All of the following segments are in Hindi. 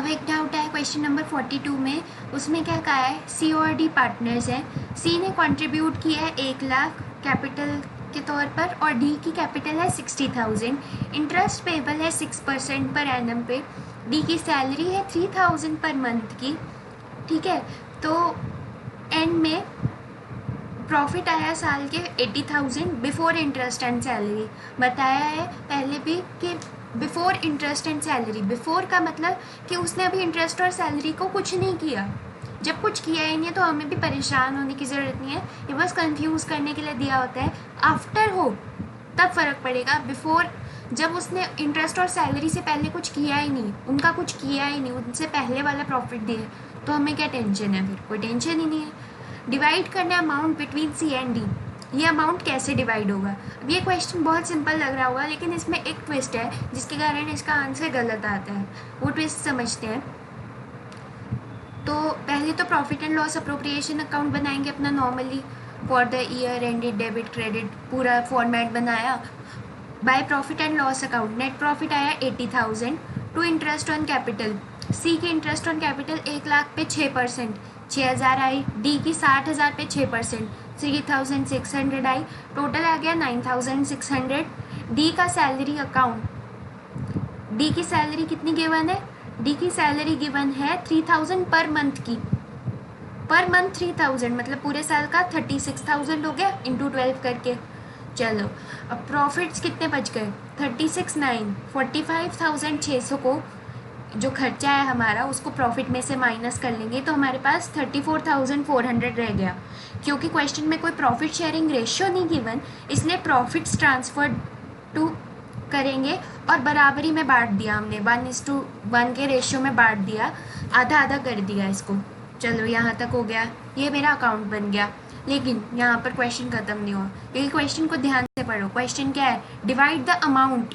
अब एक डाउट है क्वेश्चन नंबर 42 में, उसमें क्या कहा है, सी और डी पार्टनर्स हैं, सी ने कंट्रीब्यूट किया है 1 लाख कैपिटल के तौर पर और डी की कैपिटल है 60,000, इंटरेस्ट पेबल है 6% पर एनम पे, डी की सैलरी है 3,000 पर मंथ की, ठीक है। तो एंड में प्रॉफिट आया साल के 80,000 बिफोर इंटरेस्ट एंड सैलरी। बताया है पहले भी कि before interest and salary, before का मतलब कि उसने अभी इंटरेस्ट और सैलरी को कुछ नहीं किया। जब कुछ किया ही नहीं है तो हमें भी परेशान होने की ज़रूरत नहीं है, ये बस कंफ्यूज करने के लिए दिया होता है। आफ्टर हो तब फ़र्क पड़ेगा, बिफोर जब उसने इंटरेस्ट और सैलरी से पहले कुछ किया ही नहीं, उनका कुछ किया ही नहीं, उनसे पहले वाला प्रॉफिट दिए, तो हमें क्या टेंशन है, फिर कोई टेंशन ही नहीं है। डिवाइड करना amount between C and D, ये अमाउंट कैसे डिवाइड होगा। अब ये क्वेश्चन बहुत सिंपल लग रहा होगा, लेकिन इसमें एक ट्विस्ट है जिसके कारण इसका आंसर गलत आता है, वो ट्विस्ट समझते हैं। तो पहले तो profit and loss appropriation account बनाएंगे अपना normally, for the year ended debit credit पूरा फॉर्मेट बनाया। By profit and loss account net profit आया 80,000 टू इंटरेस्ट ऑन कैपिटल, सी की इंटरेस्ट ऑन कैपिटल 1 लाख पे 6%, 6,000 आई, डी की 60,000 पे 6%, 3,600 आई, टोटल आ गया 9,600। डी का सैलरी अकाउंट, डी की सैलरी कितनी गिवन है, डी की सैलरी गिवन है 3,000 पर मंथ की, पर मंथ 3,000 मतलब पूरे साल का 36,000 हो गया इंटू 12 करके। चलो अब प्रॉफिट्स कितने बच गए, 36,900, 45,600 को जो खर्चा है हमारा उसको प्रॉफिट में से माइनस कर लेंगे तो हमारे पास 34,400 रह गया। क्योंकि क्वेश्चन में कोई प्रॉफिट शेयरिंग रेशियो नहीं गिवन, इसलिए प्रॉफिट्स ट्रांसफर टू करेंगे और बराबरी में बांट दिया हमने, 1:1 के रेशियो में बांट दिया, आधा आधा कर दिया इसको। चलो यहाँ तक हो गया, ये मेरा अकाउंट बन गया। लेकिन यहाँ पर क्वेश्चन ख़त्म नहीं हुआ, क्योंकि क्वेश्चन को ध्यान से पढ़ो। क्वेश्चन क्या है, डिवाइड द अमाउंट,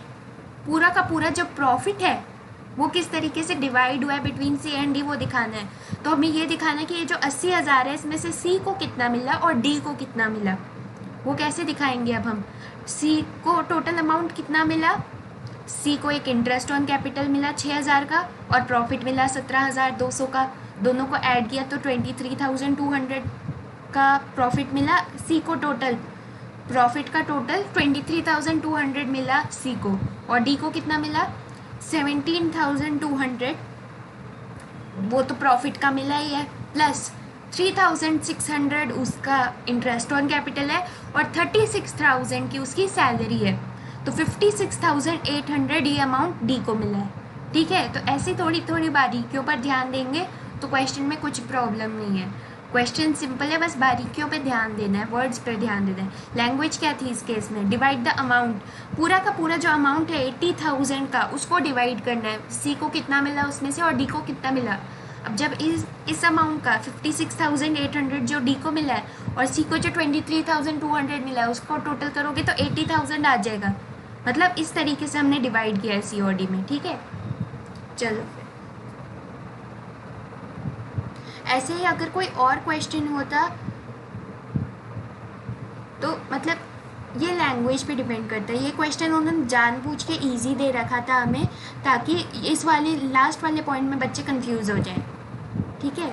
पूरा का पूरा जो प्रॉफिट है वो किस तरीके से डिवाइड हुआ है बिटवीन सी एंड डी, वो दिखाना है। तो हमें ये दिखाना है कि ये जो 80,000 है इसमें से सी को कितना मिला और डी को कितना मिला, वो कैसे दिखाएंगे। अब हम सी को टोटल अमाउंट कितना मिला, सी को एक इंटरेस्ट ऑन कैपिटल मिला 6,000 का और प्रॉफिट मिला 17,200 का, दोनों को ऐड किया तो 23,200 का प्रॉफिट मिला सी को। टोटल प्रॉफिट का टोटल 23,200 मिला सी को और डी को कितना मिला 17,200, वो तो प्रॉफिट का मिला ही है, प्लस 3,600 उसका इंटरेस्ट ऑन कैपिटल है और 36,000 की उसकी सैलरी है, तो 56,800 ये अमाउंट डी को मिला है। ठीक है, तो ऐसी थोड़ी थोड़ी बारीकियों पर ध्यान देंगे तो क्वेश्चन में कुछ प्रॉब्लम नहीं है। क्वेश्चन सिंपल है, बस बारीकियों पे ध्यान देना है, वर्ड्स पे ध्यान देना है। लैंग्वेज क्या थी इस केस में, डिवाइड द अमाउंट, पूरा का पूरा जो अमाउंट है 80,000 का उसको डिवाइड करना है, सी को कितना मिला उसमें से और डी को कितना मिला। अब जब इस अमाउंट का 56,800 जो डी को मिला है और सी को जो 23,200 मिला है उसको टोटल करोगे तो 80,000 आ जाएगा। मतलब इस तरीके से हमने डिवाइड किया है सी और डी में। ठीक है, चलो ऐसे ही अगर कोई और क्वेश्चन होता तो मतलब ये लैंग्वेज पे डिपेंड करता है। ये क्वेश्चन उन्होंने जानबूझ के इजी दे रखा था हमें, ताकि इस वाले लास्ट वाले पॉइंट में बच्चे कंफ्यूज हो जाएं। ठीक है।